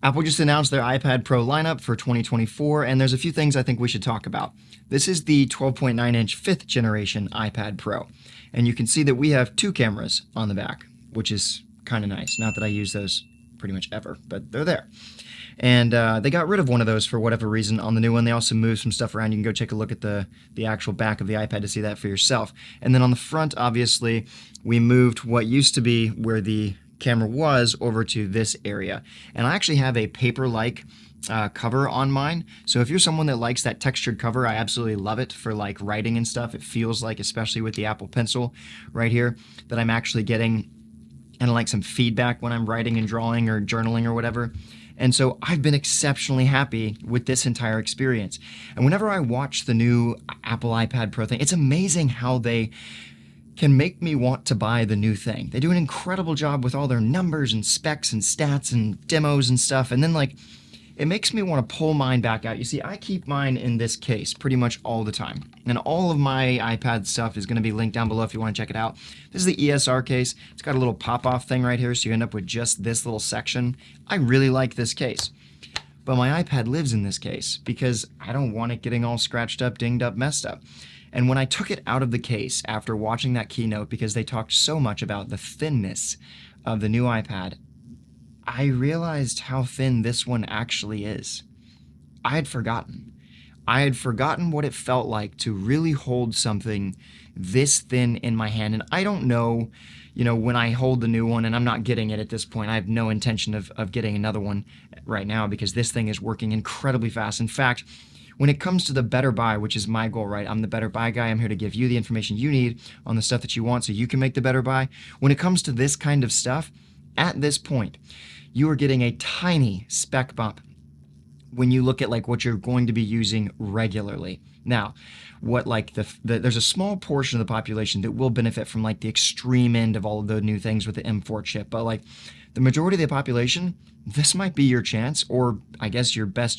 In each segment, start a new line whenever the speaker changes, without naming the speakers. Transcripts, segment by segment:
Apple just announced their iPad Pro lineup for 2024, and there's a few things I think we should talk about. This is the 12.9-inch 5th generation iPad Pro, and you can see that we have two cameras on the back, which is kind of nice. Not that I use those pretty much ever, but they're there. And they got rid of one of those for whatever reason on the new one. They also moved some stuff around. You can go take a look at the actual back of the iPad to see that for yourself. And then on the front, obviously, we moved what used to be where the camera was over to this area. And I actually have a paper-like cover on mine. So if you're someone that likes that textured cover, I absolutely love it for like writing and stuff. It feels like, especially with the Apple Pencil right here, that I'm actually getting kind of like some feedback when I'm writing and drawing or journaling or whatever. And so I've been exceptionally happy with this entire experience. And whenever I watch the new Apple iPad Pro thing, it's amazing how they can make me want to buy the new thing. They do an incredible job with all their numbers and specs and stats and demos and stuff. And then like, it makes me want to pull mine back out. You see, I keep mine in this case pretty much all the time. And all of my iPad stuff is going to be linked down below if you want to check it out. This is the ESR case. It's got a little pop-off thing right here, so you end up with just this little section. I really like this case. But my iPad lives in this case because I don't want it getting all scratched up, dinged up, messed up. And when I took it out of the case after watching that keynote, because they talked so much about the thinness of the new iPad, I realized how thin this one actually is. I had forgotten. I had forgotten what it felt like to really hold something this thin in my hand. And I don't know, when I hold the new one, and I'm not getting it at this point, I have no intention of getting another one right now because this thing is working incredibly fast. In fact, when it comes to the better buy, which is my goal, right? I'm the better buy guy. I'm here to give you the information you need on the stuff that you want so you can make the better buy. When it comes to this kind of stuff, at this point, you are getting a tiny spec bump when you look at like what you're going to be using regularly. Now, what like there's a small portion of the population that will benefit from like the extreme end of all of the new things with the M4 chip, but like the majority of the population, this might be your chance, or I guess your best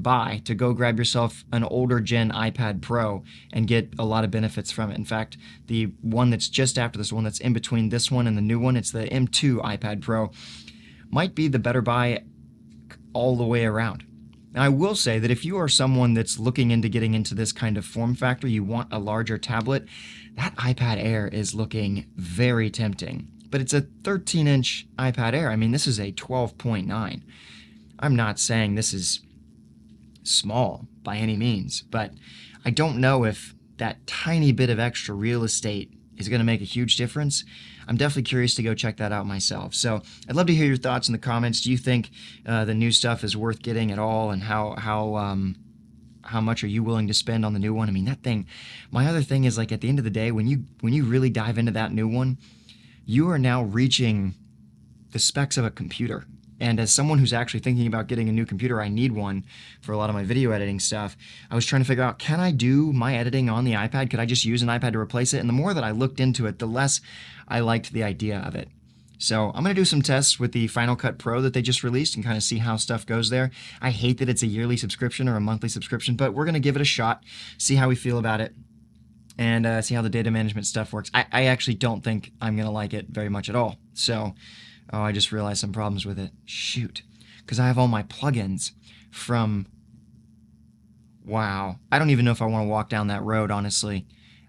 buy to go grab yourself an older gen iPad Pro and get a lot of benefits from it. In fact, the one that's just after this one, that's in between this one and the new one, it's the M2 iPad Pro, might be the better buy all the way around. Now, I will say that if you are someone that's looking into getting into this kind of form factor, you want a larger tablet, that iPad Air is looking very tempting. But it's a 13-inch iPad Air. I mean, this is a 12.9. I'm not saying this is small by any means, but I don't know if that tiny bit of extra real estate is going to make a huge difference. I'm definitely curious to go check that out myself. So I'd love to hear your thoughts in the comments. Do you think the new stuff is worth getting at all, and how much are you willing to spend on the new one? I mean, that thing. My other thing is, like, at the end of the day, when you really dive into that new one, you are now reaching the specs of a computer. And as someone who's actually thinking about getting a new computer, I need one for a lot of my video editing stuff. I was trying to figure out, can I do my editing on the iPad? Could I just use an iPad to replace it? And the more that I looked into it, the less I liked the idea of it. So I'm going to do some tests with the Final Cut Pro that they just released and kind of see how stuff goes there. I hate that it's a yearly subscription or a monthly subscription, but we're going to give it a shot, see how we feel about it, and see how the data management stuff works. I actually don't think I'm going to like it very much at all. So, oh, I just realized some problems with it. Shoot. Because I have all my plugins from... Wow. I don't even know if I want to walk down that road, honestly.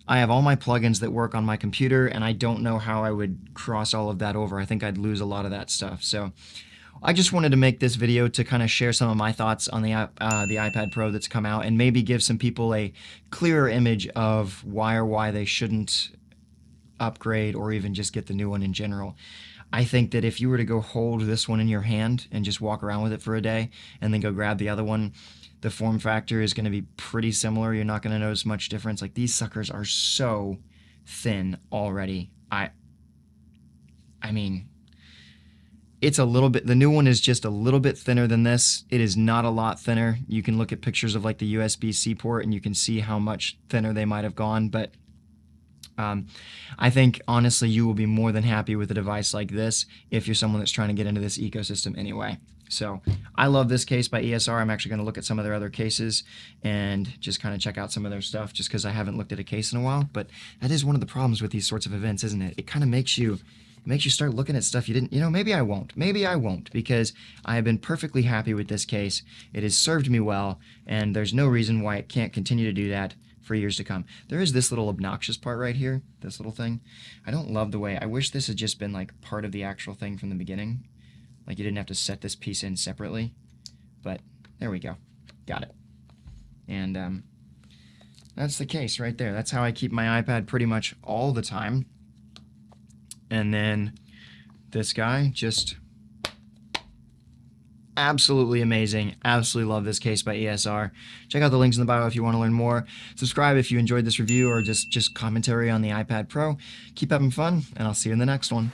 I have all my plugins that work on my computer, and I don't know how I would cross all of that over. I think I'd lose a lot of that stuff. So I just wanted to make this video to kind of share some of my thoughts on the iPad Pro that's come out, and maybe give some people a clearer image of why they shouldn't upgrade or even just get the new one in general. I think that if you were to go hold this one in your hand and just walk around with it for a day and then go grab the other one, the form factor is going to be pretty similar. You're not going to notice much difference. Like, these suckers are so thin already. I mean, it's a little bit, the new one is just a little bit thinner than this. It is not a lot thinner. You can look at pictures of like the USB-C port and you can see how much thinner they might have gone, but I think, honestly, you will be more than happy with a device like this if you're someone that's trying to get into this ecosystem anyway. So I love this case by ESR. I'm actually going to look at some of their other cases and just kind of check out some of their stuff, just because I haven't looked at a case in a while. But that is one of the problems with these sorts of events, isn't it? It kind of makes you It makes you start looking at stuff you didn't, maybe I won't. Maybe I won't, because I have been perfectly happy with this case. It has served me well, and there's no reason why it can't continue to do that for years to come. There is this little obnoxious part right here, this little thing. I don't love the way, I wish this had just been like part of the actual thing from the beginning. Like you didn't have to set this piece in separately. But there we go. Got it. And that's the case right there. That's how I keep my iPad pretty much all the time. And then this guy, just absolutely amazing. Absolutely love this case by ESR. Check out the links in the bio if you want to learn more. Subscribe if you enjoyed this review or just commentary on the iPad Pro. Keep having fun, and I'll see you in the next one.